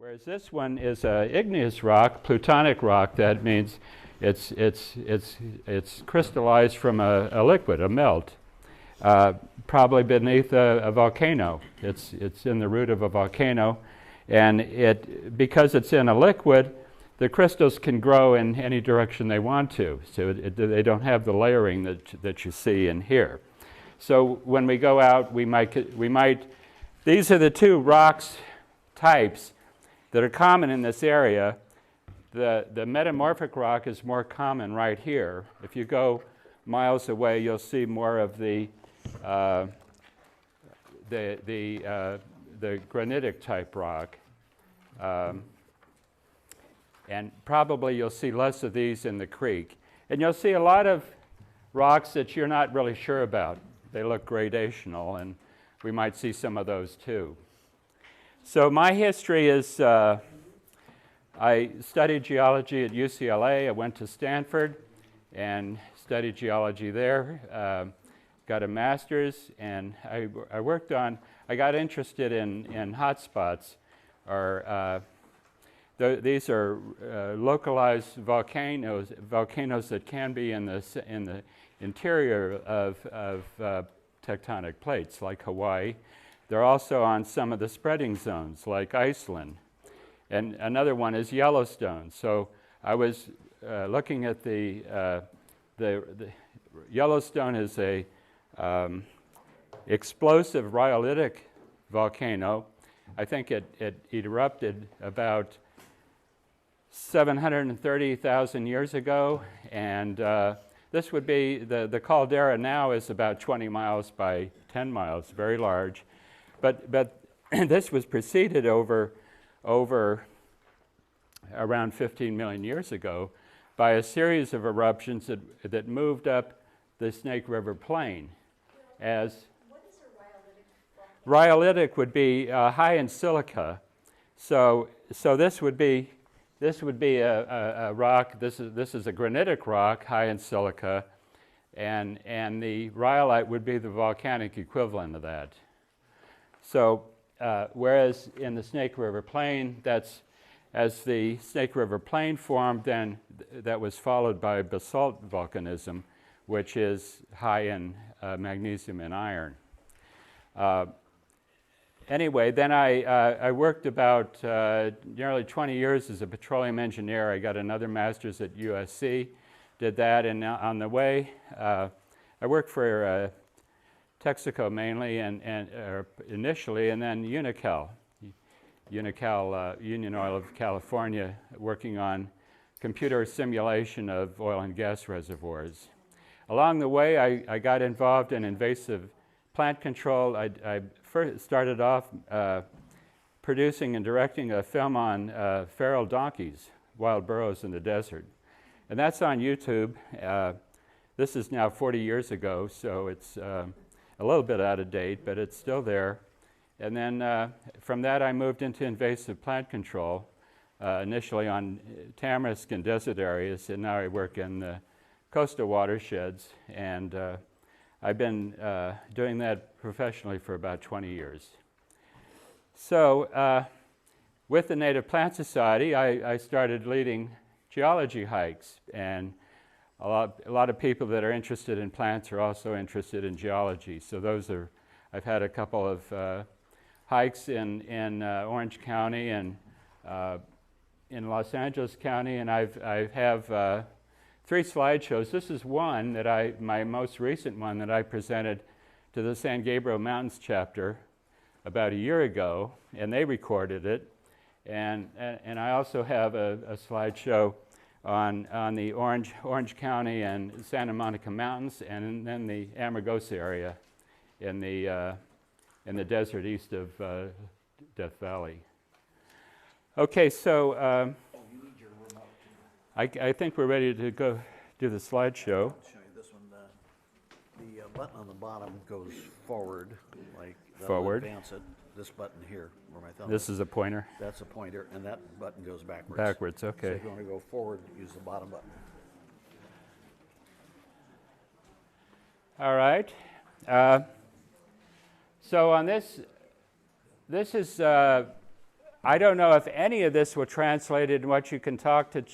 Whereas this one is an igneous rock, plutonic rock. That means it's crystallized from a liquid, a melt, probably beneath a volcano. It's in the root of a volcano, and because it's in a liquid, the crystals can grow in any direction they want to. So they don't have the layering that you see in here. So when we go out, we might. These are the two rocks types that are common in this area. The metamorphic rock is more common right here. If you go miles away, you'll see more of the granitic type rock, and probably you'll see less of these in the creek. And you'll see a lot of rocks that you're not really sure about. They look gradational, and we might see some of those too. So my history is, I studied geology at UCLA. I went to Stanford and studied geology there. Got a master's, and I got interested in hotspots. These are localized volcanoes that can be in the interior of tectonic plates, like Hawaii. They're also on some of the spreading zones, like Iceland. And another one is Yellowstone. So I was looking at the Yellowstone is a explosive rhyolitic volcano. I think it erupted about 730,000 years ago, and this would be, the caldera now is about 20 miles by 10 miles, very large. But this was preceded over around 15 million years ago by a series of eruptions that moved up the Snake River Plain. What is a rhyolitic? Rhyolitic would be high in silica. So this would be a rock. This is a granitic rock, high in silica, and the rhyolite would be the volcanic equivalent of that. So whereas in the Snake River Plain, as the Snake River Plain formed, then that was followed by basalt volcanism, which is high in magnesium and iron. Anyway, then I worked about nearly 20 years as a petroleum engineer. I got another master's at USC, did that, and on the way, I worked for Texaco mainly, and initially, and then Unical, Union Oil of California, working on computer simulation of oil and gas reservoirs. Along the way, I got involved in invasive plant control. I first started off producing and directing a film on feral donkeys, wild burros in the desert. And that's on YouTube. This is now 40 years ago, so it's a little bit out of date, but it's still there. And then from that, I moved into invasive plant control, initially on tamarisk and desert areas, and now I work in the coastal watersheds. And I've been doing that professionally for about 20 years. So with the Native Plant Society, I started leading geology hikes, and a lot of people that are interested in plants are also interested in geology. So I've had a couple of hikes in Orange County and in Los Angeles County, and I have 3 slideshows. This is one that my most recent one that I presented to the San Gabriel Mountains chapter about a year ago, and they recorded it. And I also have a slideshow on the Orange County and Santa Monica Mountains, and then the Amargosa area in the desert east of Death Valley. Okay, so I think we're ready to go do the slideshow. I'll show you this one. The button on the bottom goes forward, like forward. Advance it. This button here, where my thumb This is a pointer. That's a pointer, and that button goes backwards. Backwards, okay. So if you want to go forward, use the bottom button. All right. So on this is I don't know if any of this will translate into what you can talk to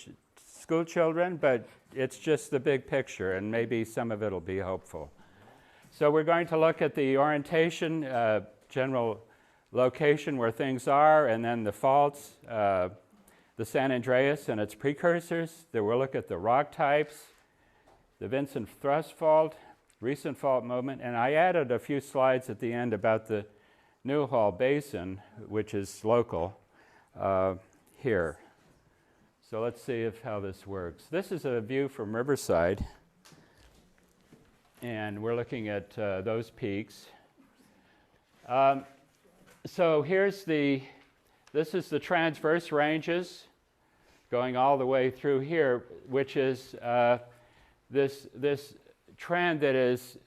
school children, but it's just the big picture, and maybe some of it will be hopeful. So we're going to look at the orientation, general location where things are, and then the faults, the San Andreas and its precursors. Then we'll look at the rock types, the Vincent Thrust Fault, recent fault movement, and I added a few slides at the end about the Newhall Basin, which is local here. So let's see how this works. This is a view from Riverside, and we're looking at those peaks. So this is the transverse ranges going all the way through here, which is this trend that is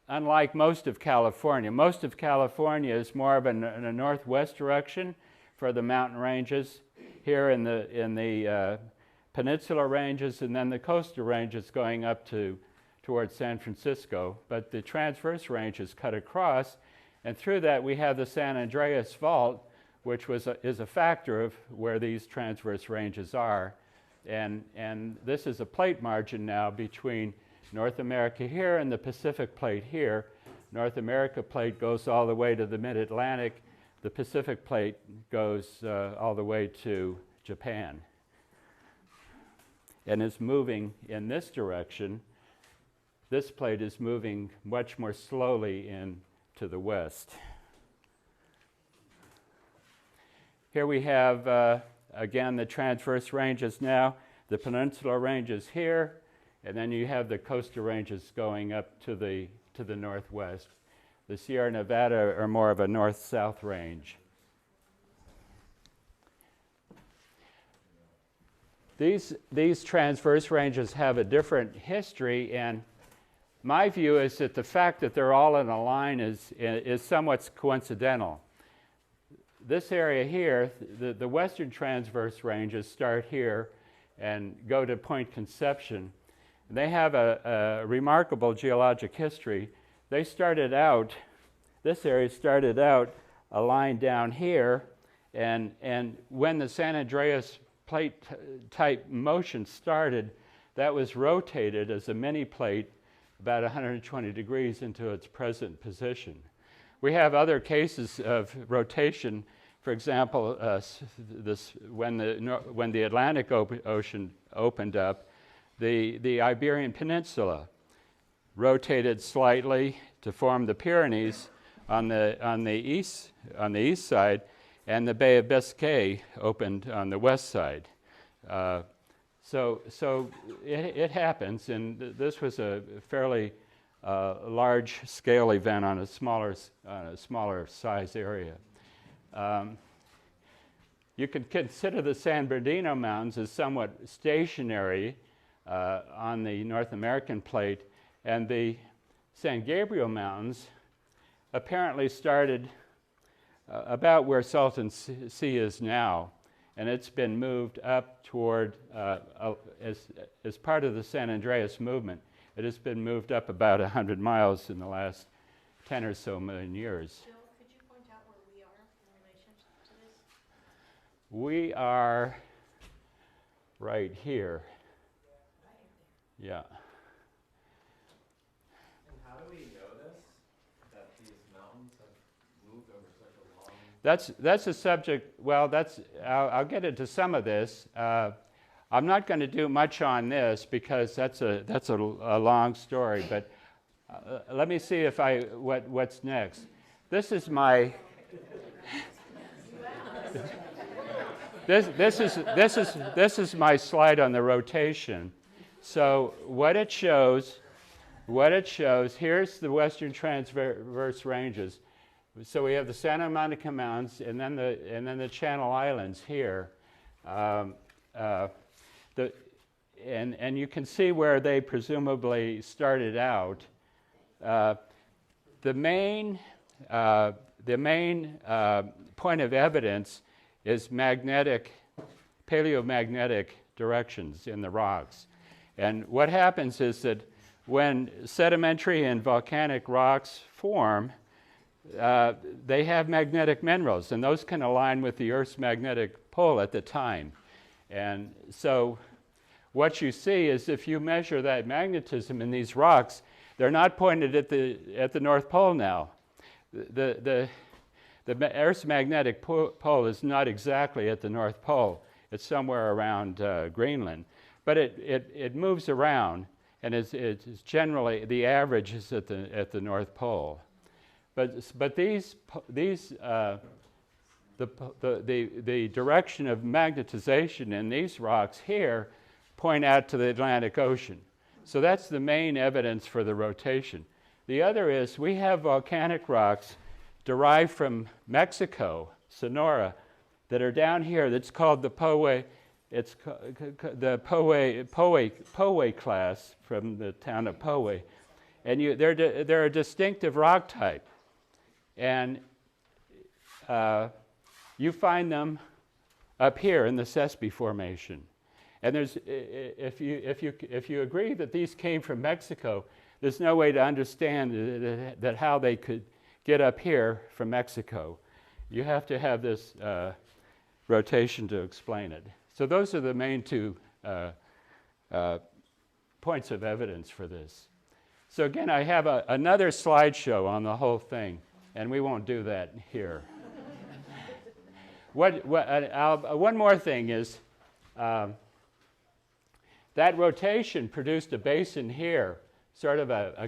unlike most of California. Most of California is more of in a northwest direction for the mountain ranges. Here in the peninsular ranges, and then the coastal ranges going up towards San Francisco. But the transverse ranges cut across, and through that we have the San Andreas Fault, which is a factor of where these transverse ranges are. And this is a plate margin now between North America here and the Pacific Plate here. North America Plate goes all the way to the mid-Atlantic. The Pacific Plate goes all the way to Japan and is moving in this direction. This plate is moving much more slowly into the west. Here we have, again, the transverse ranges now, the peninsular ranges here, and then you have the coastal ranges going up to the northwest. The Sierra Nevada are more of a north-south range. These transverse ranges have a different history, and my view is that the fact that they're all in a line is somewhat coincidental. This area here, the western transverse ranges start here and go to Point Conception. They have a remarkable geologic history. They started out, this area started out a line down here, and when the San Andreas plate type motion started, that was rotated as a mini plate about 120 degrees into its present position. We have other cases of rotation. For example, when the Atlantic Ocean opened up, the Iberian Peninsula rotated slightly to form the Pyrenees on the east side, and the Bay of Biscay opened on the west side. So it happens, and this was a fairly large-scale event on a smaller size area. You can consider the San Bernardino Mountains as somewhat stationary on the North American plate, and the San Gabriel Mountains apparently started about where Salton Sea is now, and it's been moved up toward, as part of the San Andreas movement, it has been moved up about 100 miles in the last 10 or so million years. Bill, could you point out where we are in relation to this? We are right here. Yeah. And how do we know this, that these mountains have moved over such a long... That's a subject, well, I'll get into some of this. I'm not going to do much on this because that's a long story, but let me see if what's next. This is my... This is my slide on the rotation. So what it shows, here's the western transverse ranges. So we have the Santa Monica Mountains and then the Channel Islands here. And you can see where they presumably started out. The main point of evidence is paleomagnetic directions in the rocks. And what happens is that when sedimentary and volcanic rocks form, they have magnetic minerals, and those can align with the Earth's magnetic pole at the time. And so what you see is if you measure that magnetism in these rocks, they're not pointed at the North Pole now. The Earth's magnetic pole is not exactly at the North Pole. It's somewhere around Greenland. But it moves around, and it's generally, the average is at the North Pole. But the direction of magnetization in these rocks here point out to the Atlantic Ocean. So that's the main evidence for the rotation. The other is we have volcanic rocks derived from Mexico, Sonora, that are down here. That's called the Poway. It's the Poway class from the town of Poway, and they're a distinctive rock type. And you find them up here in the Sespe Formation. And if you agree that these came from Mexico, there's no way to understand that how they could get up here from Mexico. You have to have this rotation to explain it. So those are the main two points of evidence for this. So again, I have another slideshow on the whole thing. And we won't do that here. One more thing is that rotation produced a basin here, sort of a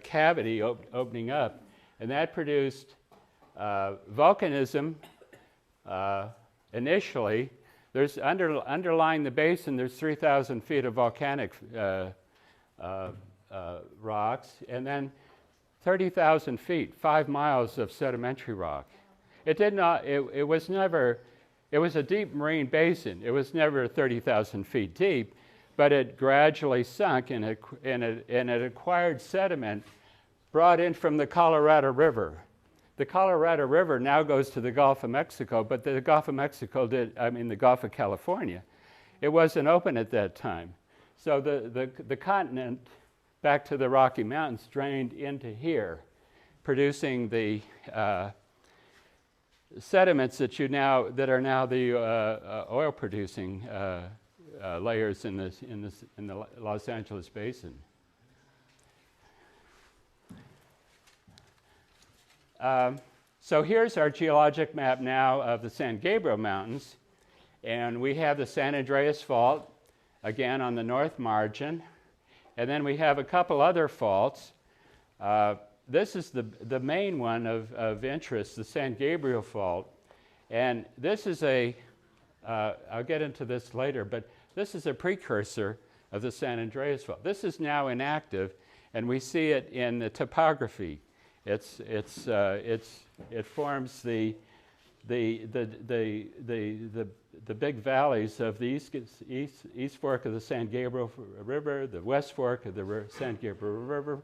cavity opening up, and that produced volcanism initially. There's underlying the basin, there's 3,000 feet of volcanic rocks, and then 30,000 feet, 5 miles of sedimentary rock. It was a deep marine basin. It was never 30,000 feet deep, but it gradually sunk and it acquired sediment brought in from the Colorado River. The Colorado River now goes to the Gulf of Mexico, but the Gulf of the Gulf of California, it wasn't open at that time. So the continent back to the Rocky Mountains drained into here, producing the sediments that are now the oil-producing layers in the Los Angeles Basin. So here's our geologic map now of the San Gabriel Mountains, and we have the San Andreas Fault again on the north margin. And then we have a couple other faults. This is the main one of interest, the San Gabriel Fault. And this is I'll get into this later, but this is a precursor of the San Andreas Fault. This is now inactive, and we see it in the topography. It forms the big valleys of the east fork of the San Gabriel River, the west fork of the San Gabriel River,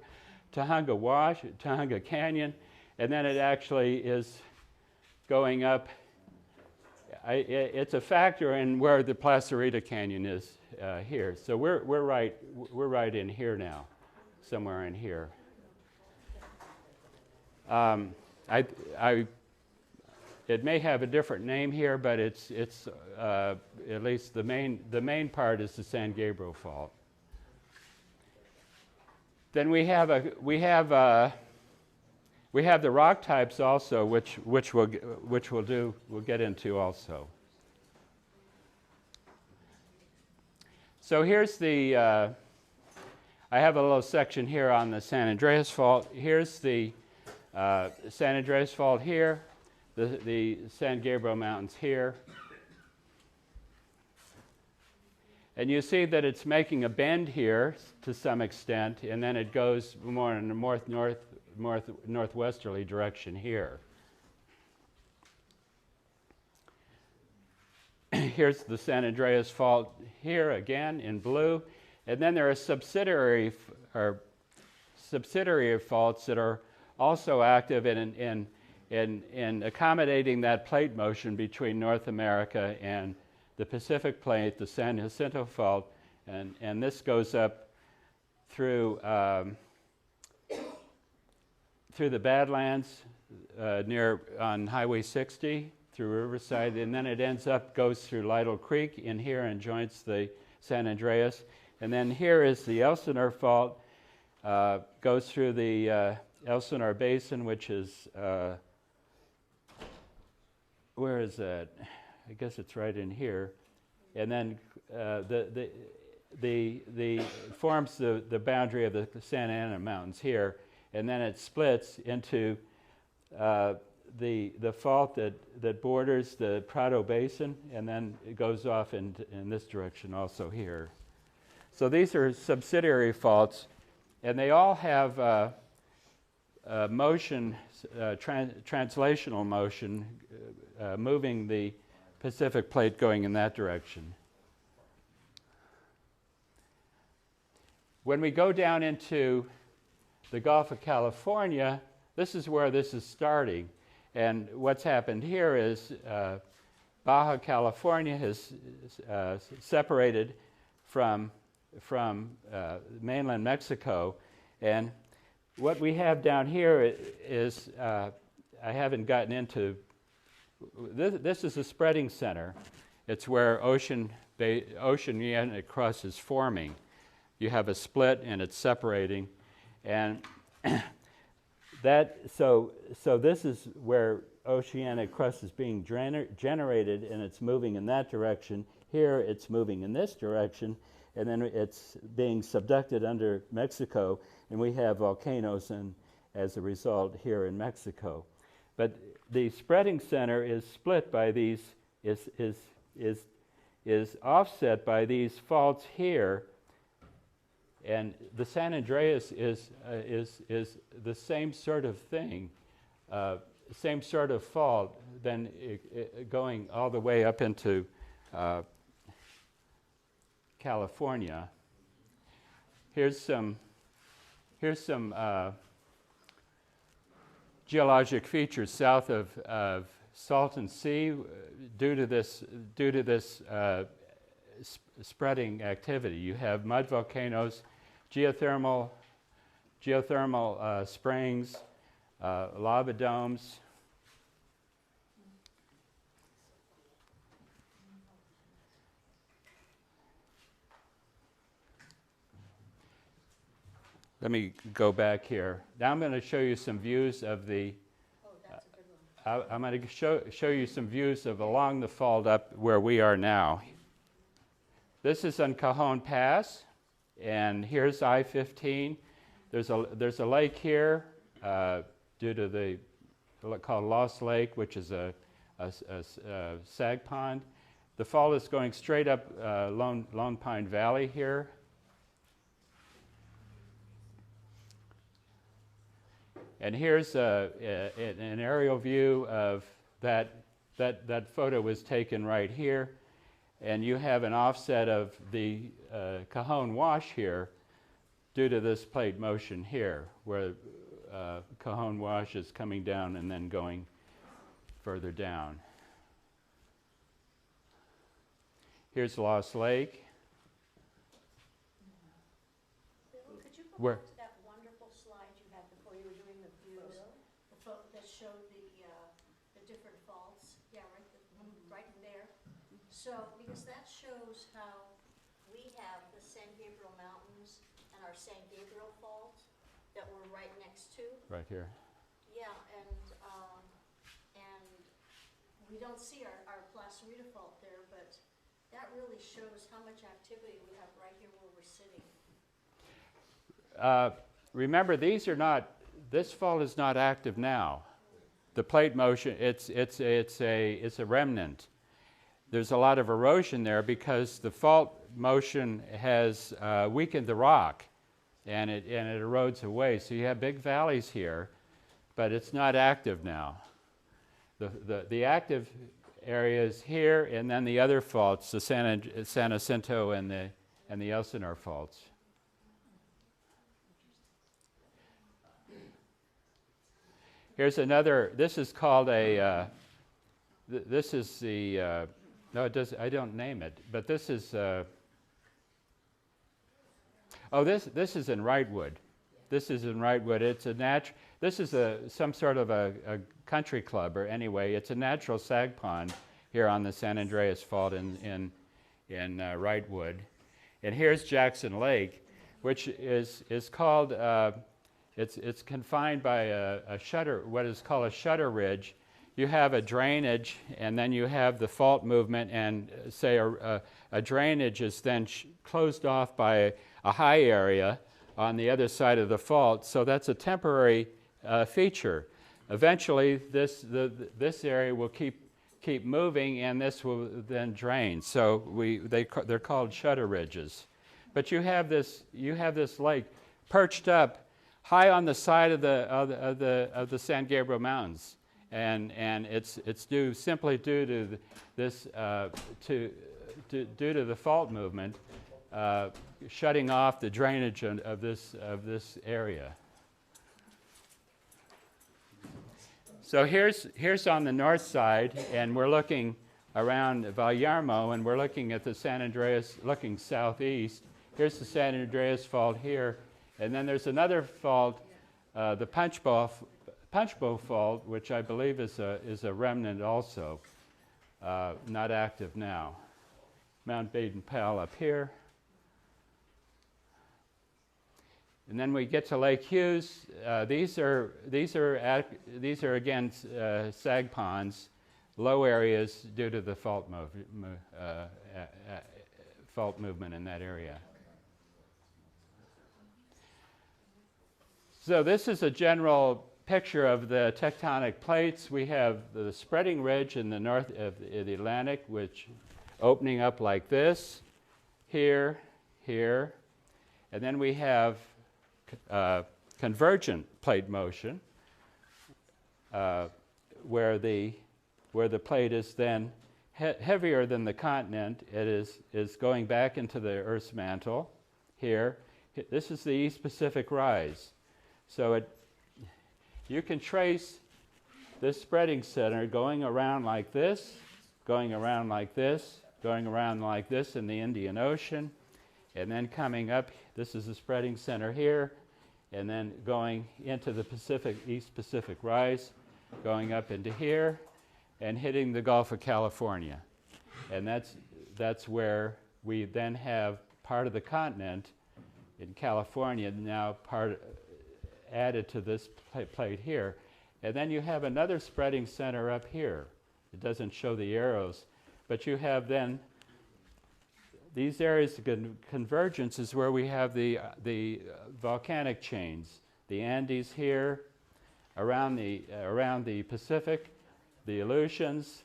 Tujunga Canyon, and then it actually is going up. It's a factor in where the Placerita Canyon is here. So we're right in here now, somewhere in here. It may have a different name here, but it's at least the main part is the San Gabriel Fault. Then we have the rock types also, which we'll get into also. So here's I have a little section here on the San Andreas Fault. Here's the San Andreas Fault here. The San Gabriel Mountains here. And you see that it's making a bend here to some extent, and then it goes more in a northwesterly direction here. Here's the San Andreas Fault here again in blue, and then there are subsidiary faults that are also active in accommodating that plate motion between North America and the Pacific Plate, the San Jacinto Fault, and this goes up through through the Badlands near on Highway 60 through Riverside, and then it goes through Lytle Creek in here and joins the San Andreas. And then here is the Elsinore Fault, goes through the Elsinore Basin, which is, where is that? I guess it's right in here. And then the forms the boundary of the Santa Ana Mountains here, and then it splits into the fault that borders the Prado Basin, and then it goes off in this direction also here. So these are subsidiary faults, and they all have motion, translational motion, moving the Pacific Plate going in that direction. When we go down into the Gulf of California, this is where this is starting. And what's happened here is Baja California has separated from mainland Mexico. And what we have down here is, I haven't gotten into, this is a spreading center. It's where oceanic crust is forming. You have a split and it's separating. And so this is where oceanic crust is being generated, and it's moving in that direction. Here it's moving in this direction, and then it's being subducted under Mexico, and we have volcanoes as a result here in Mexico. But the spreading center is split by these, is offset by these faults here. And the San Andreas is the same sort of thing, same sort of fault, then going all the way up into California. Here's some geologic features south of Salton Sea due to this spreading activity. You have mud volcanoes, geothermal springs, lava domes. Let me go back here. Now I'm going to show you some views of the. Oh, that's a good one. I'm going to show you some views of along the fault up where we are now. This is on Cajon Pass, and here's I-15. There's a lake here due to the called Lost Lake, which is a sag pond. The fault is going straight up Lone Pine Valley here. And here's an aerial view of that photo was taken right here. And you have an offset of the Cajon Wash here due to this plate motion here, where Cajon Wash is coming down and then going further down. Here's Lost Lake. Bill, could you go Where? back to that wonderful slide you had before you were doing the views? The photo that showed the different faults, yeah, right there. So, because that shows how we have the San Gabriel Mountains and our San Gabriel Fault that we're right next to. Right here. Yeah, and we don't see our Placerita Fault there, but that really shows how much activity we have right here where we're sitting. Remember, this fault is not active now. The plate motion, it's a remnant. There's a lot of erosion there because the fault motion has weakened the rock, and it erodes away. So you have big valleys here, but it's not active now. The active areas here, and then the other faults, the San Jacinto and the Elsinore faults. Here's another. This is called a. This is the. No, it does. I don't name it, but this is. Oh, this is in Wrightwood. This is in Wrightwood. It's a this is some sort of a country club, or anyway, it's a natural sag pond here on the San Andreas Fault in Wrightwood. And here's Jackson Lake, which is called, it's confined by a shutter, what is called a shutter ridge. You have a drainage, and then you have the fault movement, and say a drainage is then closed off by a high area on the other side of the fault. So that's a temporary feature. Eventually, this area will keep moving, and this will then drain. So they're called shutter ridges. But you have this lake perched up high on the side of the San Gabriel Mountains, and it's simply due to this due to the fault movement shutting off the drainage of this area. So here's on the north side, and we're looking around Vallarmo, and we're looking at the San Andreas, looking southeast. Here's the San Andreas Fault here, and then there's another fault, the Punchbowl Fault, which I believe is a remnant also, not active now. Mount Baden-Powell up here. And then we get to Lake Hughes. These are again sag ponds, low areas due to the fault movement in that area. So this is a general picture of the tectonic plates. We have the spreading ridge in the north of the Atlantic, which opening up like this, here, and then we have convergent plate motion, where the plate is then heavier than the continent. It is going back into the Earth's mantle here. This is the East Pacific Rise. So you can trace this spreading center going around like this, going around like this, going around like this in the Indian Ocean, and then coming up. This is the spreading center here, and then going into the East Pacific Rise, going up into here, and hitting the Gulf of California. And that's where we then have part of the continent in California now added to this plate here. And then you have another spreading center up here. It doesn't show the arrows, but you have then these areas of convergence is where we have the volcanic chains. The Andes here, around the Pacific, the Aleutians,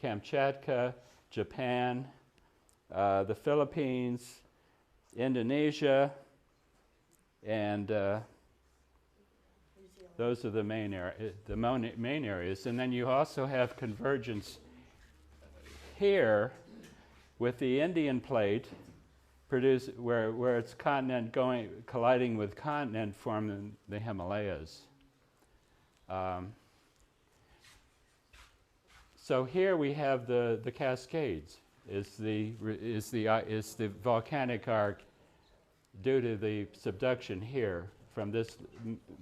Kamchatka, Japan, the Philippines, Indonesia, and those are the main areas. And then you also have convergence here with the Indian plate, where it's continent colliding with continent, forming the Himalayas. So here we have the Cascades. Is the volcanic arc due to the subduction here from this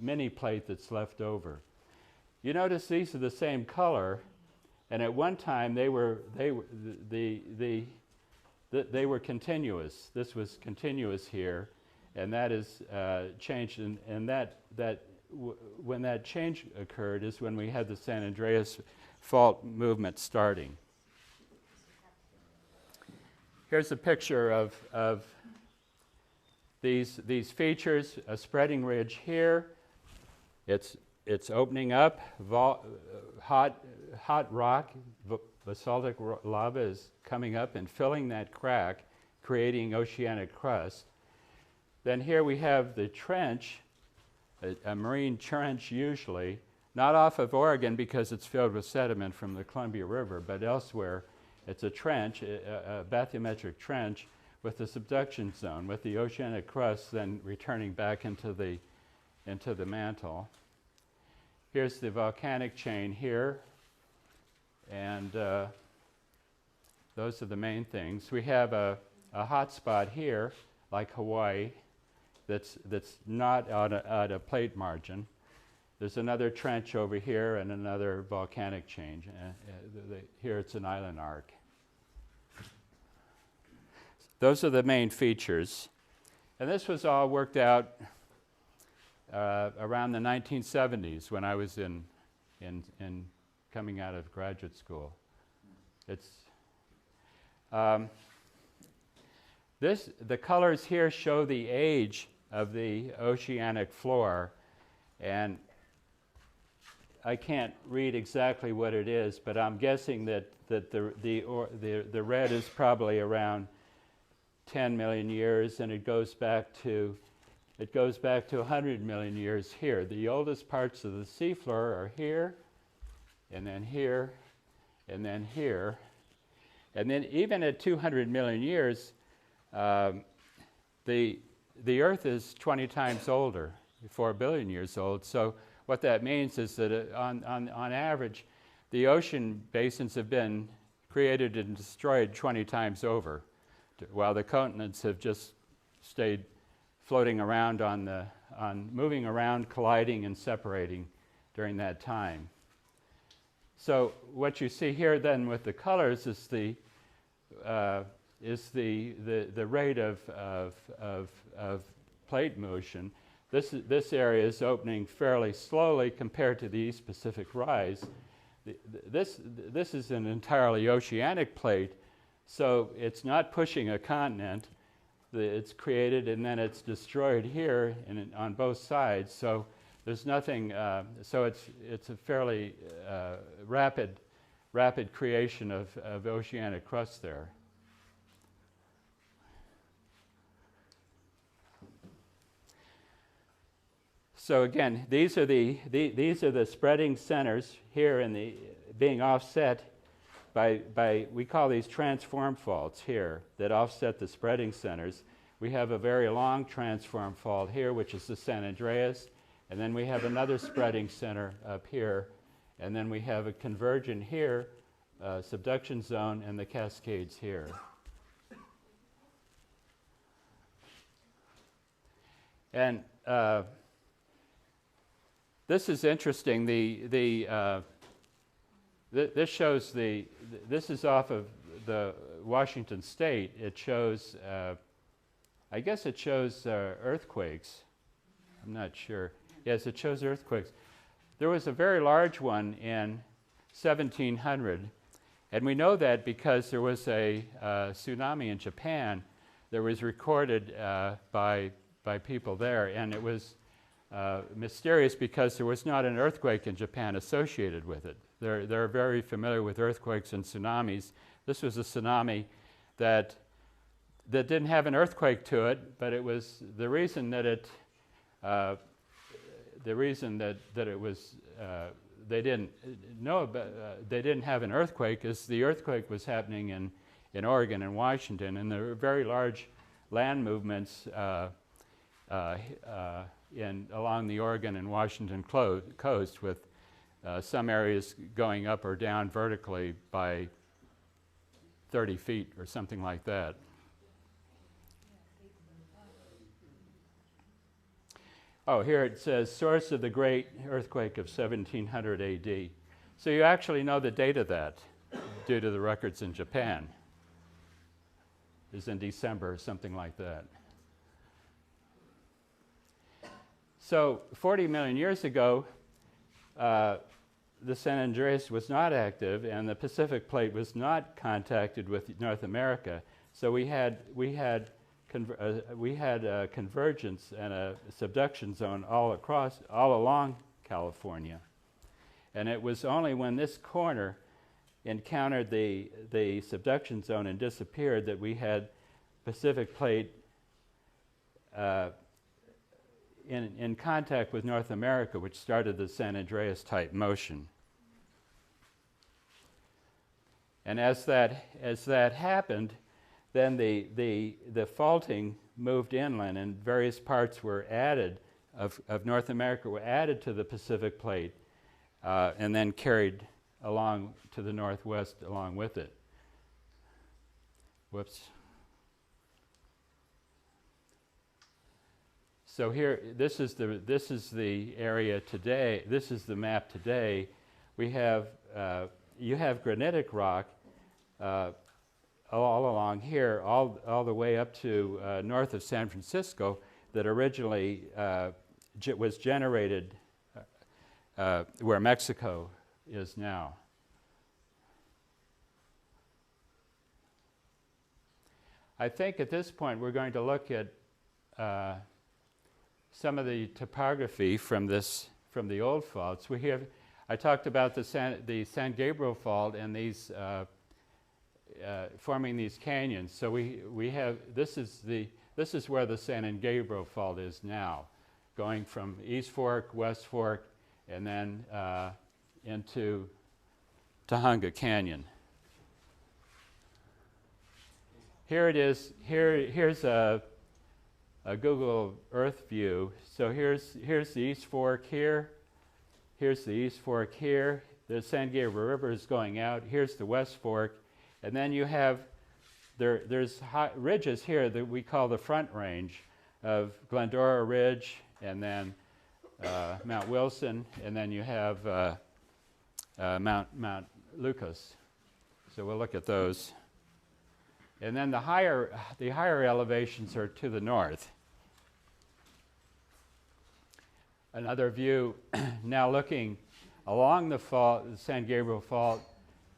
mini plate that's left over. You notice these are the same color, and at one time they were continuous. This was continuous here, and that is changed. And when that change occurred is when we had the San Andreas Fault movement starting. Here's a picture of these features, a spreading ridge here. It's opening up. Hot rock, basaltic lava is coming up and filling that crack, creating oceanic crust. Then here we have the trench, a marine trench usually, not off of Oregon because it's filled with sediment from the Columbia River, but elsewhere. It's a trench, a bathymetric trench with the subduction zone, with the oceanic crust then returning back into the mantle. Here's the volcanic chain here, and those are the main things. We have a hot spot here, like Hawaii, that's not on a plate margin. There's another trench over here and another volcanic change. Here it's an island arc. Those are the main features. And this was all worked out around the 1970s when I was in coming out of graduate school. It's the colors here show the age of the oceanic floor, and I can't read exactly what it is, but I'm guessing that the red is probably around 10 million years, and it goes back to 100 million years here. The oldest parts of the seafloor are here, and then here, and then here. And then even at 200 million years, the Earth is 20 times older, 4 billion years old. So what that means is that on average, the ocean basins have been created and destroyed 20 times over, while the continents have just stayed floating around moving around, colliding and separating during that time. So what you see here then with the colors is the rate of plate motion. This area is opening fairly slowly compared to the East Pacific rise. This is an entirely oceanic plate, so it's not pushing a continent. It's created and then it's destroyed here on both sides. So there's nothing. So it's a fairly rapid creation of oceanic crust there. So again, these are the spreading centers here being offset by we call these transform faults here that offset the spreading centers. We have a very long transform fault here, which is the San Andreas, and then we have another spreading center up here, and then we have a convergent here, subduction zone, and the Cascades here. And this is interesting. This shows this is off of the Washington State. It shows, I guess it shows earthquakes. I'm not sure. Yes, it shows earthquakes. There was a very large one in 1700, and we know that because there was a tsunami in Japan that was recorded by people there, and it was mysterious because there was not an earthquake in Japan associated with it. They're very familiar with earthquakes and tsunamis. This was a tsunami that didn't have an earthquake to it, but it was the reason that it was they didn't know about, they didn't have an earthquake is the earthquake was happening in Oregon and Washington, and there were very large land movements along the Oregon and Washington coast, with some areas going up or down vertically by 30 feet or something like that. Oh, here it says source of the great earthquake of 1700 AD. So you actually know the date of that due to the records in Japan. It's in December or something like that. So 40 million years ago, the San Andreas was not active, and the Pacific Plate was not contacted with North America. So we had a convergence and a subduction zone all along California, and it was only when this corner encountered the subduction zone and disappeared that we had Pacific Plate in contact with North America, which started the San Andreas type motion. And as that happened, then the faulting moved inland, and various parts were added of North America were added to the Pacific Plate, and then carried along to the northwest along with it. Whoops. So here, this is the area today. This is the map today. We have you have granitic rock all along here, all the way up to north of San Francisco, that originally was generated where Mexico is now. I think at this point we're going to look at some of the topography from the old faults. I talked about the San Gabriel fault and these forming these canyons. So we have this is where the San Gabriel fault is now, going from East Fork, West Fork, and then into Tahunga Canyon. Here it is. Here's a Google Earth view. So here's the East Fork here. Here's the East Fork here. The San Gabriel River is going out. Here's the West Fork. And then you have, there's ridges here that we call the Front Range of Glendora Ridge, and then Mount Wilson, and then you have Mount Lucas. So we'll look at those. And then the higher elevations are to the north. Another view now looking along the fault, the San Gabriel Fault.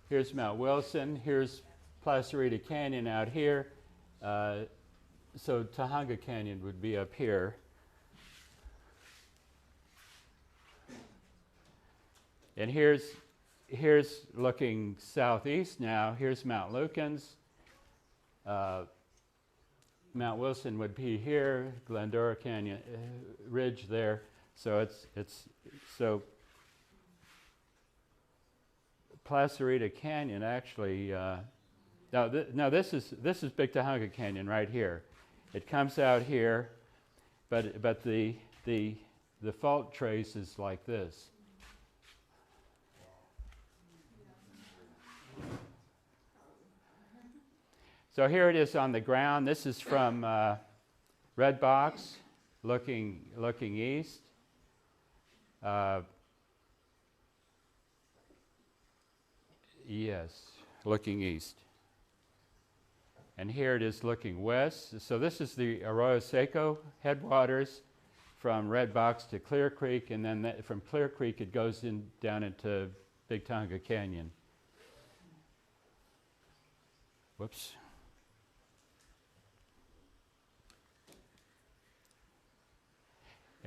Here's Mount Wilson. Here's Placerita Canyon out here. So Tahunga Canyon would be up here. And here's looking southeast now. Here's Mount Lukens. Mount Wilson would be here. Glendora Canyon Ridge there. So so Placerita Canyon actually. Now this is Big Tahunga Canyon right here. It comes out here, but the fault trace is like this. So here it is on the ground. This is from Red Box, looking east. Yes, looking east. And here it is looking west. So this is the Arroyo Seco headwaters from Red Box to Clear Creek, and then from Clear Creek it goes down into Big Tahunga Canyon. Whoops.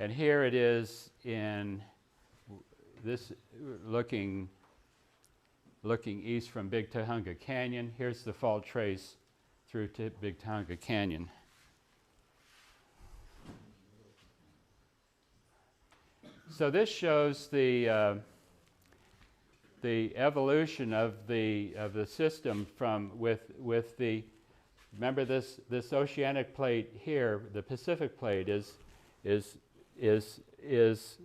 And here it is in this looking east from Big Tahunga Canyon. Here's the fault trace through to Big Tahunga Canyon. So this shows the evolution of the system from with the, remember this oceanic plate here, the Pacific plate is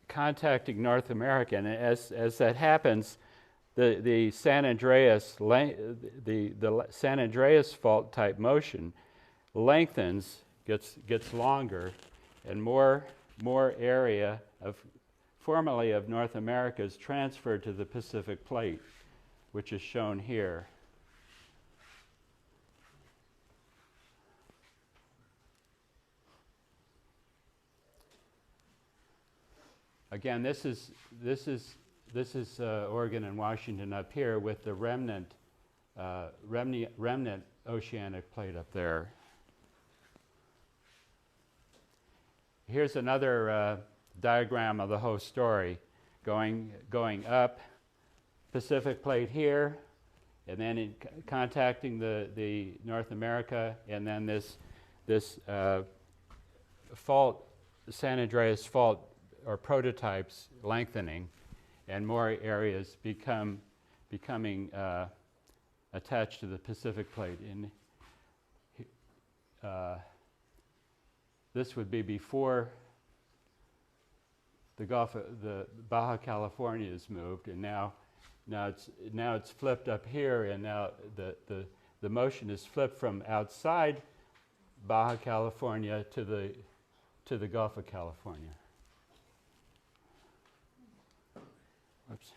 contacting North America, and as that happens, the San Andreas the San Andreas fault type motion lengthens, gets longer, and more area formerly of North America is transferred to the Pacific plate, which is shown here. Again, this is Oregon and Washington up here with the remnant oceanic plate up there. Here's another diagram of the whole story, going up, Pacific plate here, and then contacting the North America, and then this fault, San Andreas fault, or prototypes lengthening, and more areas becoming attached to the Pacific plate. This would be before the Baja California is moved, and now it's flipped up here, and now the motion is flipped from outside Baja California to the Gulf of California. Whoops.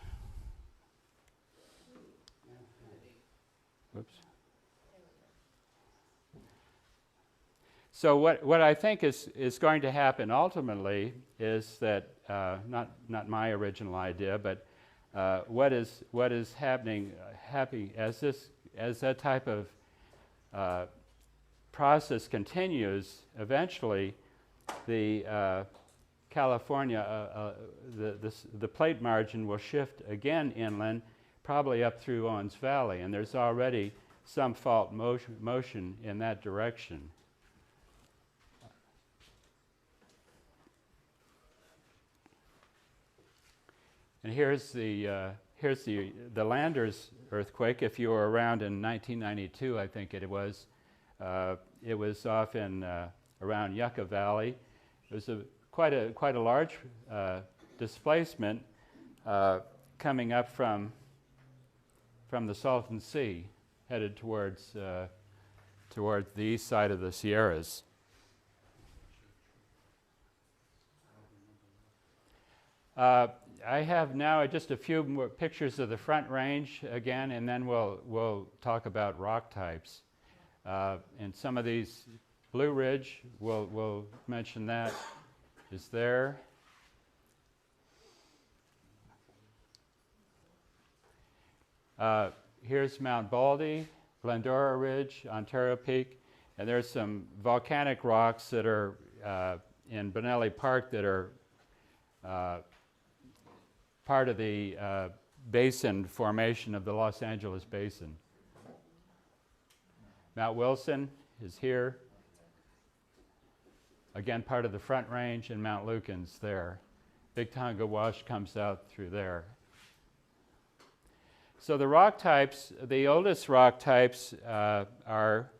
Whoops. So what I think is going to happen ultimately is that not my original idea, but what is happening as that type of process continues, eventually the California the plate margin will shift again inland, probably up through Owens Valley, and there's already some fault motion in that direction. And here's the Landers earthquake. If you were around in 1992, I think it was off in around Yucca Valley. It was quite a large displacement coming up from the Salton Sea, headed towards the east side of the Sierras. I have now just a few more pictures of the Front Range again, and then we'll talk about rock types. And some of these, Blue Ridge, we'll mention that, is there. Here's Mount Baldy, Glendora Ridge, Ontario Peak, and there's some volcanic rocks that are in Bonelli Park that are part of the basin formation of the Los Angeles Basin. Mount Wilson is here. Again, part of the Front Range, and Mount Lucan's there. Big Tonga Wash comes out through there. So the rock types, the oldest rock types are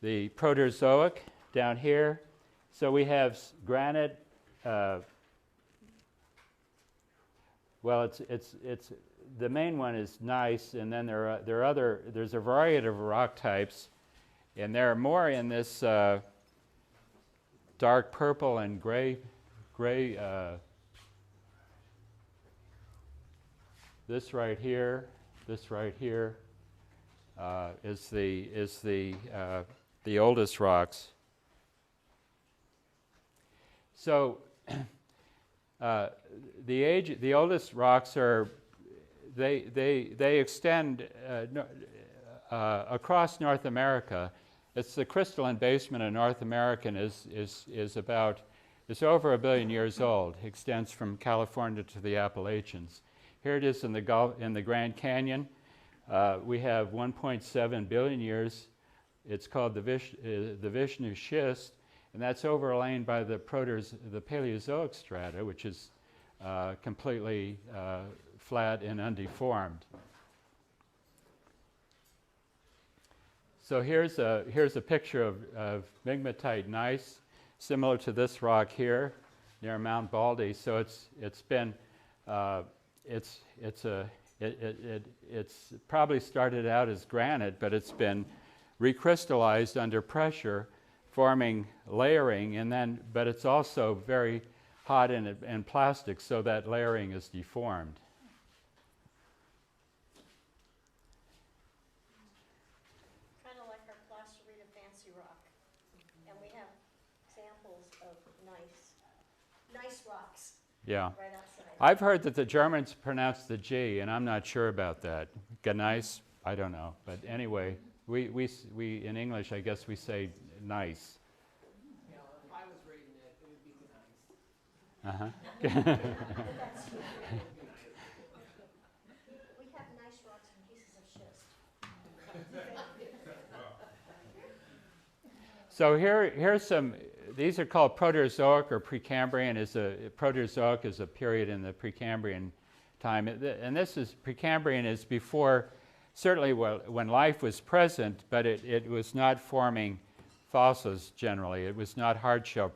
the Proterozoic down here. So we have granite. Well, it's the main one is gneiss, and then there's a variety of rock types, and there are more in this dark purple and gray. This right here is the oldest rocks. So. The oldest rocks they extend across North America. It's the crystalline basement of North America is over 1 billion years old. It extends from California to the Appalachians. Here it is in the Grand Canyon. We have 1.7 billion years. It's called the Vishnu Schist. And that's overlain by the Paleozoic strata, which is completely flat and undeformed. So here's a picture of migmatite gneiss, similar to this rock here near Mount Baldy. So it's probably started out as granite, but it's been recrystallized under pressure, forming layering, but it's also very hot and plastic, so that layering is deformed. Kind of like our placerite of Fancy Rock, and we have examples of nice rocks Yeah. right outside. I've heard that the Germans pronounce the G, and I'm not sure about that. Gneiss? I don't know. But anyway, we in English, I guess we say nice. Yeah, if I was reading it, it would be nice. Uh-huh. We have nice rocks and pieces of schist. So here's some. These are called Proterozoic or Precambrian. Proterozoic is a period in the Precambrian time, and this is Precambrian is before, certainly when life was present, but it was not forming fossils generally. It was not hard-shelled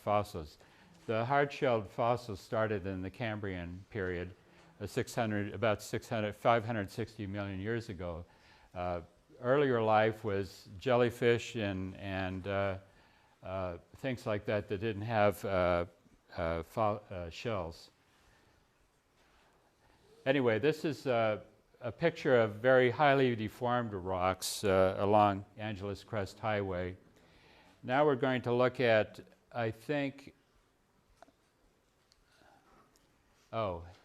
fossils. The hard-shelled fossils started in the Cambrian period, 560 million years ago. earlier life was jellyfish and things like that that didn't have shells. Anyway, this is a picture of very highly deformed rocks along Angeles Crest Highway. Now we're going to look at, I think,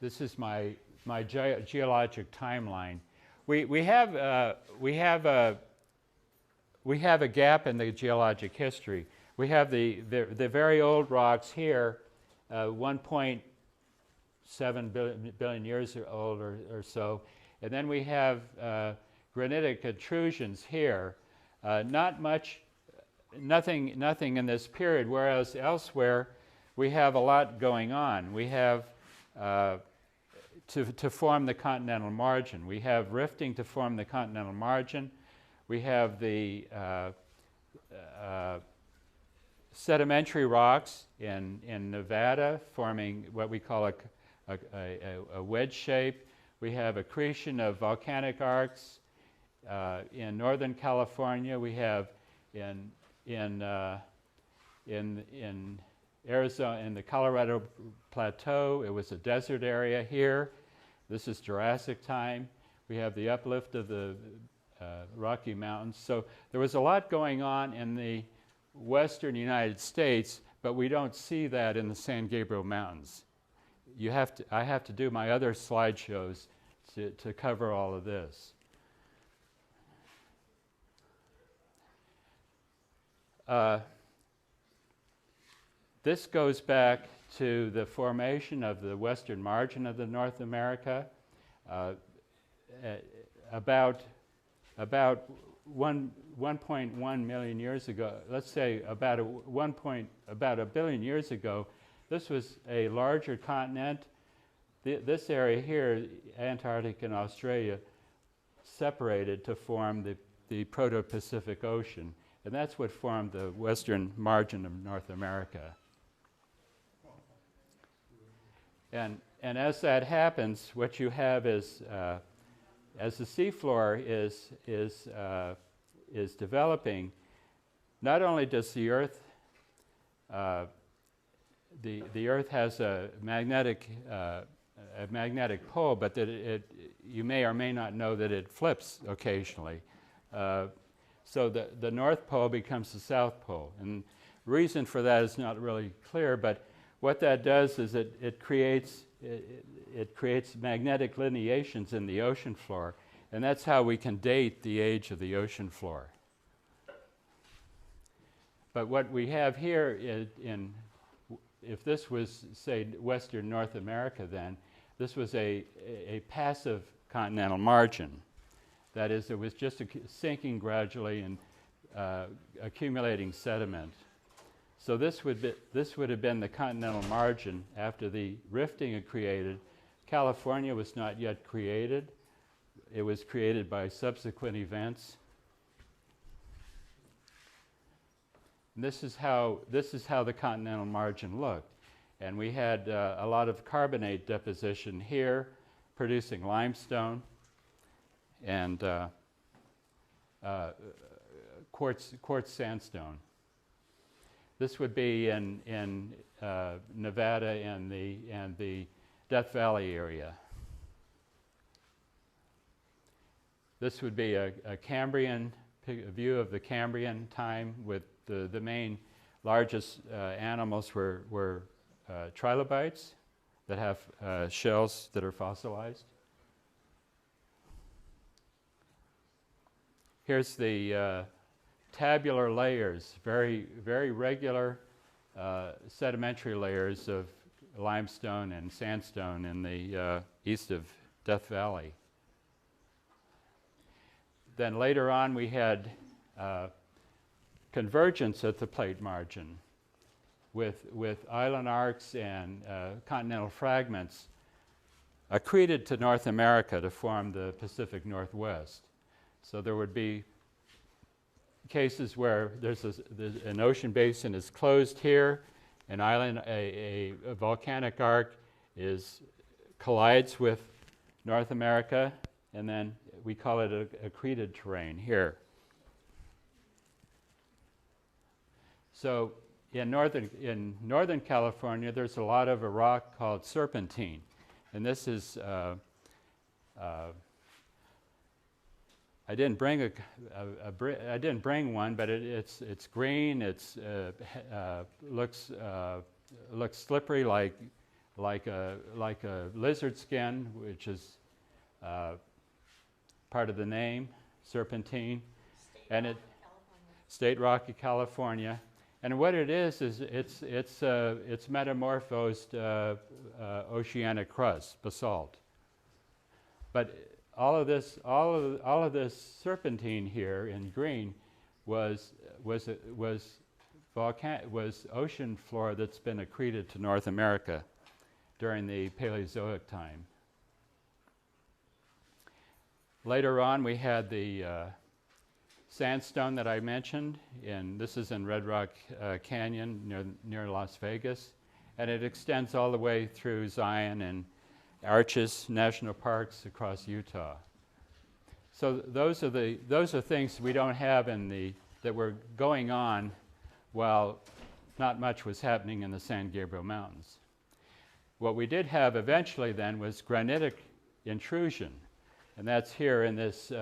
this is my geologic timeline. We have a gap in the geologic history. We have the very old rocks here, 1.7 billion years old or so, and then we have granitic intrusions here. Nothing in this period, whereas elsewhere we have a lot going on. We have to form the continental margin. We have rifting to form the continental margin. We have the sedimentary rocks in Nevada forming what we call a wedge shape. We have accretion of volcanic arcs in Northern California. We have in Arizona, in the Colorado Plateau, it was a desert area here. This is Jurassic time. We have the uplift of the Rocky Mountains. So there was a lot going on in the western United States, but we don't see that in the San Gabriel Mountains. I have to do my other slideshows to cover all of this. This goes back to the formation of the western margin of the North America. About 1.1 million years ago, let's say about a billion years ago, this was a larger continent. This area here, Antarctica and Australia, separated to form the Proto-Pacific Ocean, and that's what formed the western margin of North America. And as that happens, what you have is, as the seafloor is developing, not only does the Earth, the Earth has a magnetic pole, but that you may or may not know that it flips occasionally. So the North Pole becomes the South Pole, and the reason for that is not really clear, but what that does is it creates magnetic lineations in the ocean floor, and that's how we can date the age of the ocean floor. But what we have here if this was, say, western North America then, this was a passive continental margin. That is, it was just sinking gradually and accumulating sediment. So this would have been the continental margin after the rifting had created. California was not yet created. It was created by subsequent events. And this is how the continental margin looked. And we had a lot of carbonate deposition here, producing limestone and quartz sandstone. This would be in Nevada and the Death Valley area. This would be a Cambrian view of the Cambrian time, with the main largest animals were trilobites that have shells that are fossilized. Here's the tabular layers, very regular sedimentary layers of limestone and sandstone in the east of Death Valley. Then later on we had convergence at the plate margin with island arcs and continental fragments accreted to North America to form the Pacific Northwest. So there would be cases where there's an ocean basin is closed here, an island, a volcanic arc collides with North America, and then we call it accreted terrain here. So in northern California, there's a lot of a rock called serpentine, and this is I didn't bring I didn't bring one, but it's green. It's looks slippery like a lizard skin, which is part of the name, serpentine, and it State Rock of California. And what it is it's metamorphosed oceanic crust, basalt. But all of this serpentine here in green was ocean floor that's been accreted to North America during the Paleozoic time. Later on, we had the sandstone that I mentioned, and this is in Red Rock Canyon near Las Vegas, and it extends all the way through Zion and Arches National Parks across Utah. So those are things we don't have that were going on while not much was happening in the San Gabriel Mountains. What we did have eventually then was granitic intrusion, and that's here in this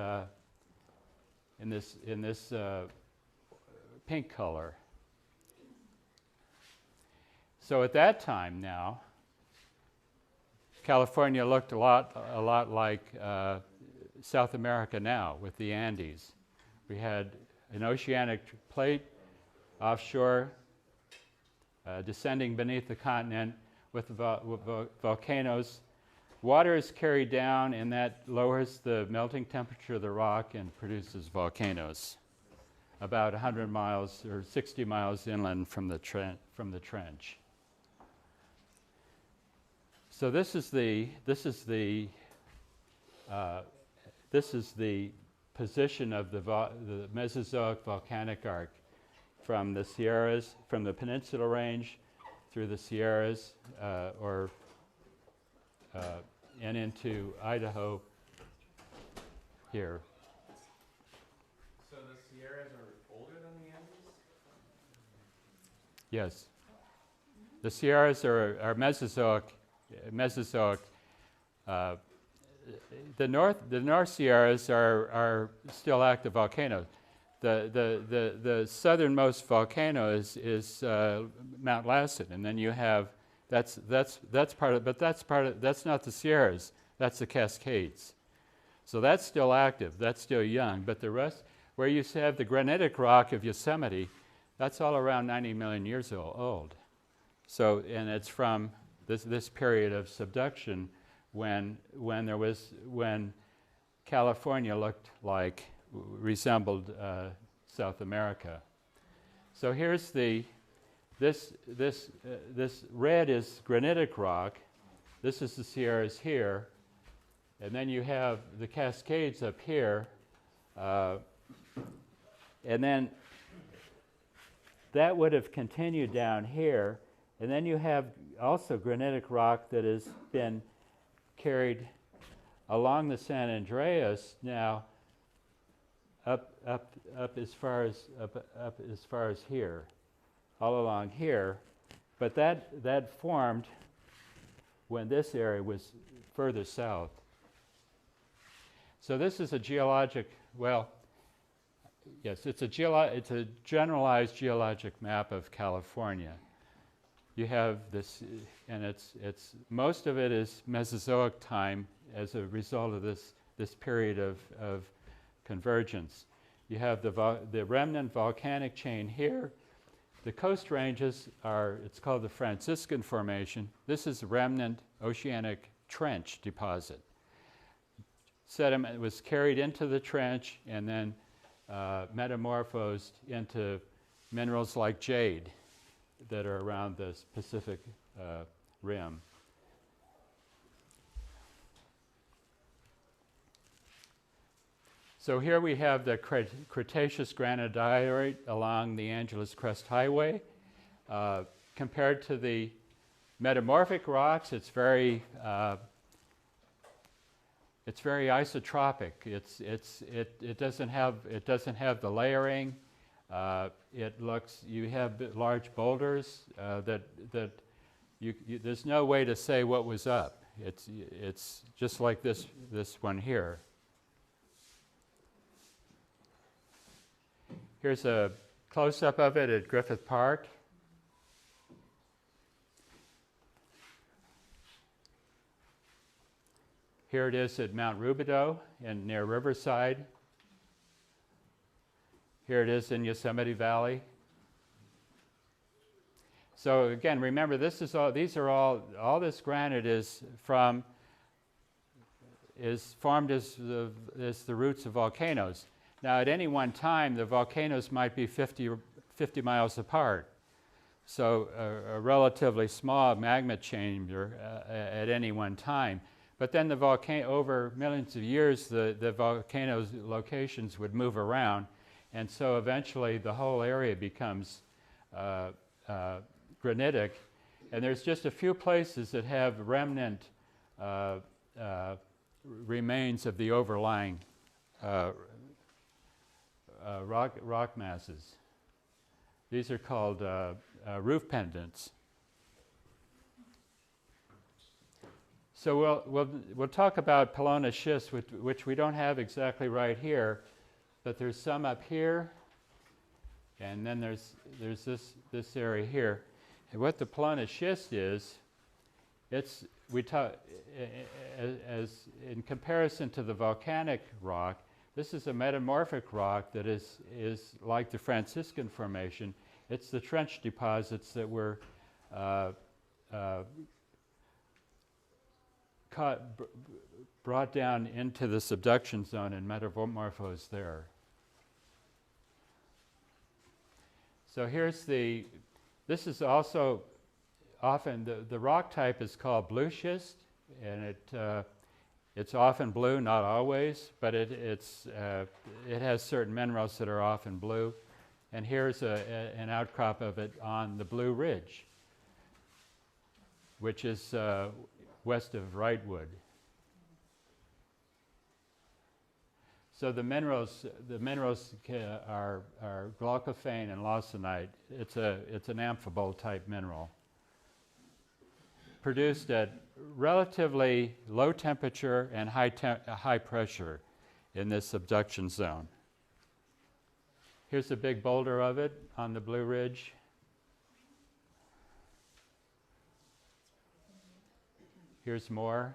pink color. So at that time now, California looked a lot like South America now with the Andes. We had an oceanic plate offshore descending beneath the continent with volcanoes. Water is carried down, and that lowers the melting temperature of the rock and produces volcanoes about 100 miles or 60 miles inland from the trench. So this is the position of the Mesozoic volcanic arc from the Sierras, from the Peninsula Range through the Sierras, and into Idaho here. So the Sierras are older than the Andes? Yes. The Sierras are Mesozoic. The North Sierras are still active volcanoes. The southernmost volcano is Mount Lassen, and then you have that's part of, but that's not the Sierras. That's the Cascades. So that's still active. That's still young. But the rest, where you have the granitic rock of Yosemite, that's all around 90 million years old. So, and it's from this period of subduction when California resembled South America. So here's this red is granitic rock. This is the Sierras here, and then you have the Cascades up here, and then that would have continued down here, and then you have also granitic rock that has been carried along the San Andreas now up as far as here, all along here, but that formed when this area was further south. So this is a geologic, well, yes, it's a generalized geologic map of California. You have this, and it's most of it is Mesozoic time as a result of this period of convergence. You have the remnant volcanic chain here. The coast ranges it's called the Franciscan Formation. This is a remnant oceanic trench deposit. Sediment was carried into the trench and then metamorphosed into minerals like jade that are around this Pacific rim. So here we have the Cretaceous granodiorite along the Angeles Crest Highway. Compared to the metamorphic rocks, it's very It's very isotropic. It doesn't have the layering. You have large boulders there's no way to say what was up. It's just like this one here. Here's a close-up of it at Griffith Park. Here it is at Mount Rubidoux near Riverside. Here it is in Yosemite Valley. So again, remember, this granite is formed as the roots of volcanoes. Now, at any one time, the volcanoes might be 50 miles apart. So a relatively small magma chamber at any one time. But then over millions of years, the volcano's locations would move around. And so eventually the whole area becomes granitic. And there's just a few places that have remnant remains of the overlying rock masses. These are called roof pendants. So we'll talk about Pelona schists, which we don't have exactly right here, but there's some up here, and then there's this area here. And what the Pelona schist is, as in comparison to the volcanic rock, this is a metamorphic rock that is like the Franciscan Formation. It's the trench deposits that were brought down into the subduction zone and metamorphosed there. So this is also often, the rock type is called blue schist, and it's often blue, not always, but it has certain minerals that are often blue. And here's an outcrop of it on the Blue Ridge, which is west of Wrightwood. So the minerals are glaucophane and lawsonite. It's an amphibole type mineral, produced at relatively low temperature and high pressure in this subduction zone. Here's a big boulder of it on the Blue Ridge. Here's more.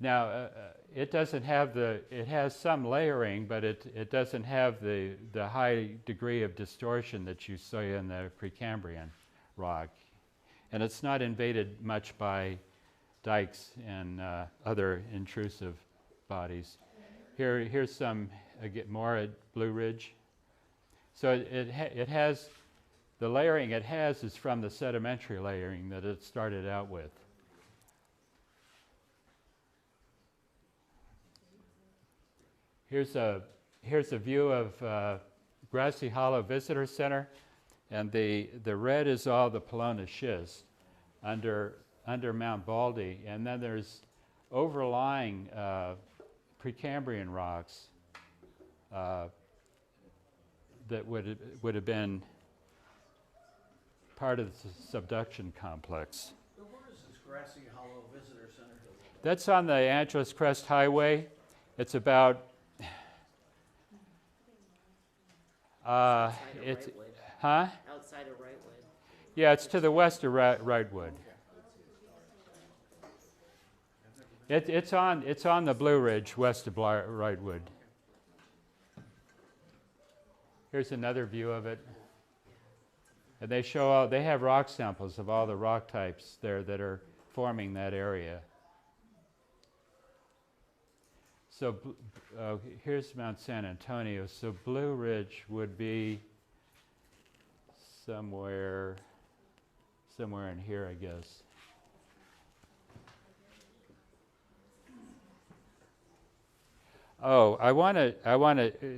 Now, it doesn't have it has some layering, but it doesn't have the high degree of distortion that you see in the Precambrian rock. And it's not invaded much by dikes and other intrusive bodies. Here's some, more at Blue Ridge. So it has, the layering it has is from the sedimentary layering that it started out with. Here's a view of Grassy Hollow Visitor Center, and the red is all the Pelona schist under Mount Baldy, and then there's overlying Precambrian rocks that would have been part of the subduction complex. So where is this Grassy Hollow Visitor Center? That's on the Angeles Crest Highway. It's about Outside of it's Wrightwood. huh? Outside of Wrightwood. Yeah, it's to the west of Wrightwood. It's on the Blue Ridge west of Wrightwood. Here's another view of it. And they have rock samples of all the rock types there that are forming that area. So here's Mount San Antonio. So Blue Ridge would be somewhere in here, I guess. Oh,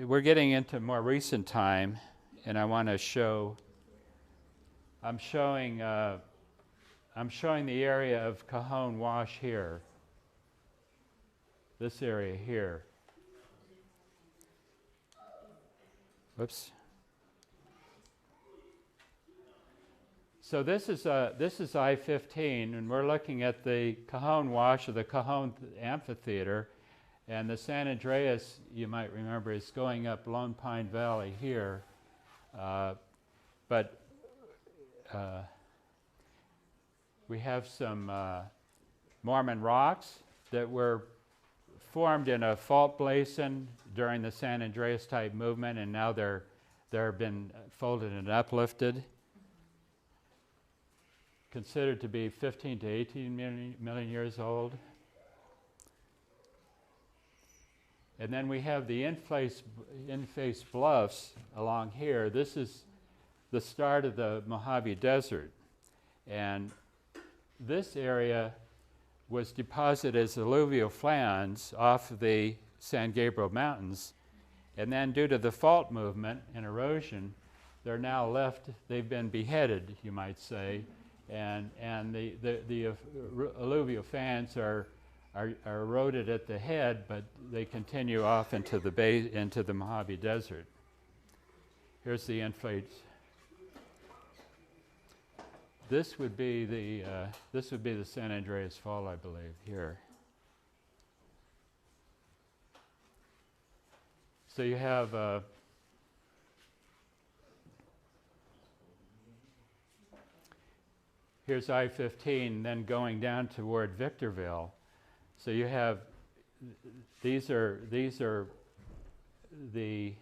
we're getting into more recent time, and I want to show. I'm showing the area of Cajon Wash here. this area here. Whoops. So this is I-15, and we're looking at the Cajon Wash or the Cajon Amphitheater, and the San Andreas, you might remember, is going up Lone Pine Valley here, but we have some Mormon rocks that were formed in a fault basin during the San Andreas type movement, and now they're been folded and uplifted. Considered to be 15 to 18 million years old. And then we have the in-face bluffs along here. This is the start of the Mojave Desert. And this area was deposited as alluvial flans off the San Gabriel Mountains. And then due to the fault movement and erosion, they're now left, they've been beheaded, you might say. And the alluvial fans are eroded at the head, but they continue off into the Mojave Desert. Here's the inflates. This would be the San Andreas Fault, I believe, here. So you have here's I-15, then going down toward Victorville. So you have these are the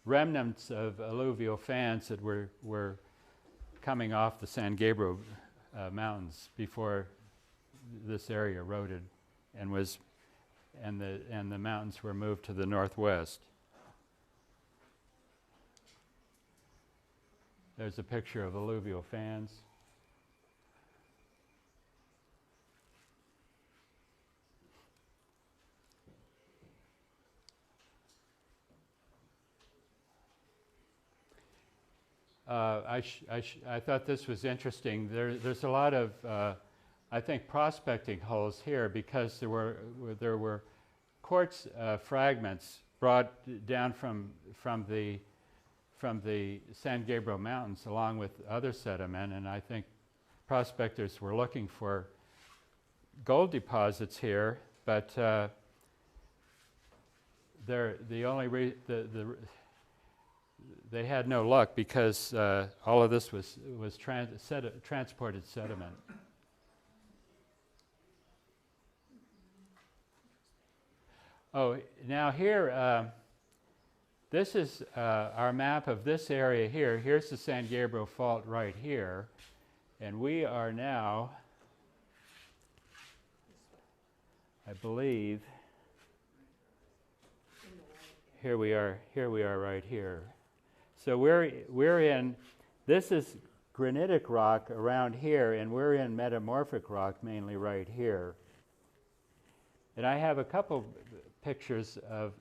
remnants of alluvial fans that were coming off the San Gabriel mountains before this area eroded and the mountains were moved to the northwest. There's a picture of alluvial fans. I thought this was interesting. There's a lot of, I think, prospecting holes here because there were quartz fragments brought down from the San Gabriel Mountains along with other sediment, and I think prospectors were looking for gold deposits here, but they had no luck because all of this was transported sediment. Oh, now here, this is our map of this area here. Here's the San Gabriel Fault right here, and we are now, I believe, here we are right here. So we're in, this is granitic rock around here, and we're in metamorphic rock mainly right here. And I have a couple pictures of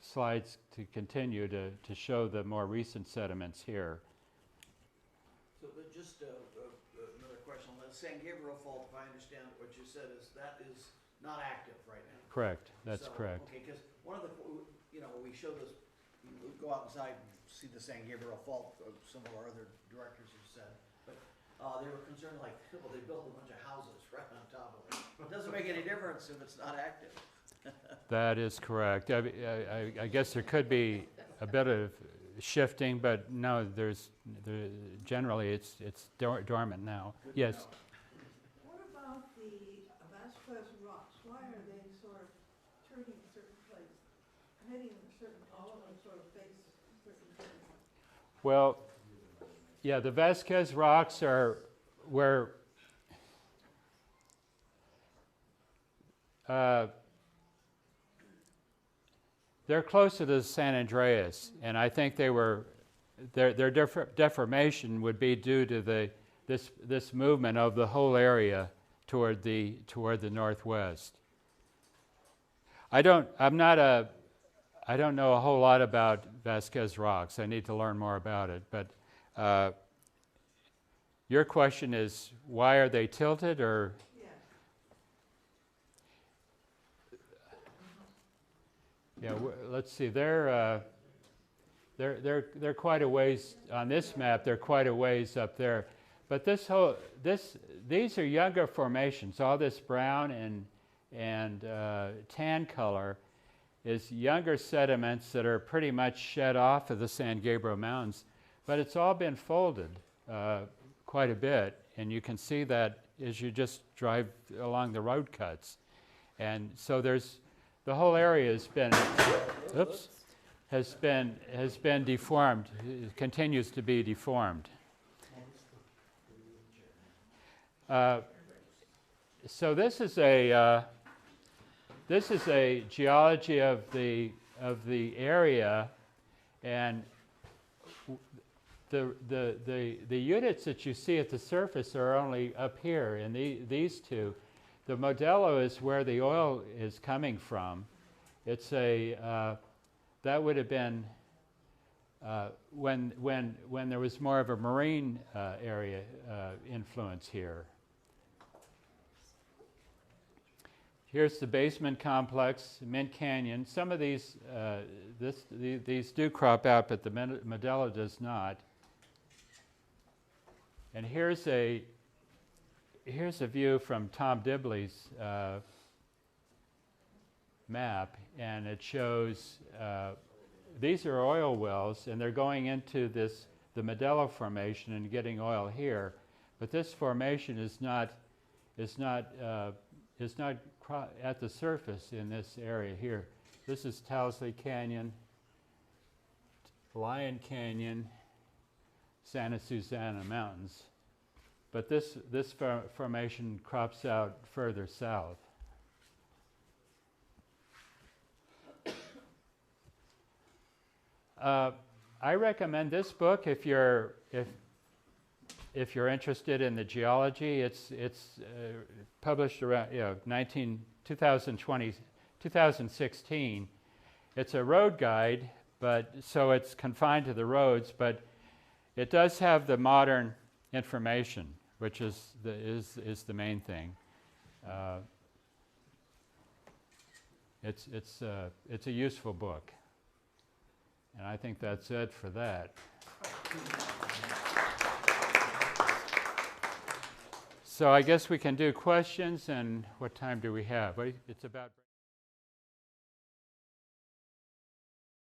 slides to continue to show the more recent sediments here. So just another question on the San Gabriel Fault, if I understand what you said, is that is not active right now? Correct, that's correct. Okay, because one of the, we show this, we go outside and see the San Gabriel Fault, some of our other directors have said, but they were concerned like, well, they built a bunch of houses right on top of it. It doesn't make any difference if it's not active. That is correct. I guess there could be a bit of shifting, but no, generally it's dormant now. Good Yes. to know. What about the Vasquez rocks? Why are they sort of turning a certain place, heading in a certain, all of them sort of face a certain place? Well, yeah, the Vasquez rocks are where they're closer to San Andreas, and I think their deformation would be due to this movement of the whole area toward the northwest. I don't know a whole lot about Vasquez rocks. I need to learn more about it. But your question is, why are they tilted, or? Yeah, let's see. They're quite a ways on this map. They're quite a ways up there, but these are younger formations. All this brown and tan color is younger sediments that are pretty much shed off of the San Gabriel Mountains, but it's all been folded quite a bit, and you can see that as you just drive along the road cuts. And so the whole area has been deformed. It continues to be deformed. So this is a geology of the area, and the units that you see at the surface are only up here in these two. The Modelo is where the oil is coming from. It's that would have been when there was more of a marine area influence here. Here's the basement complex, Mint Canyon. Some of these these do crop out, but the Modelo does not. And here's a view from Tom Dibley's map, and it shows these are oil wells, and they're going into the Modelo Formation and getting oil here. But this formation is not at the surface in this area here. This is Towsley Canyon, Lion Canyon, Santa Susana Mountains. But this formation crops out further south. I recommend this book if you're interested in the geology. It's published around 2016. It's a road guide, but so it's confined to the roads, but it does have the modern information, which is the main thing. It's a useful book, and I think that's it for that. So I guess we can do questions, and what time do we have? It's about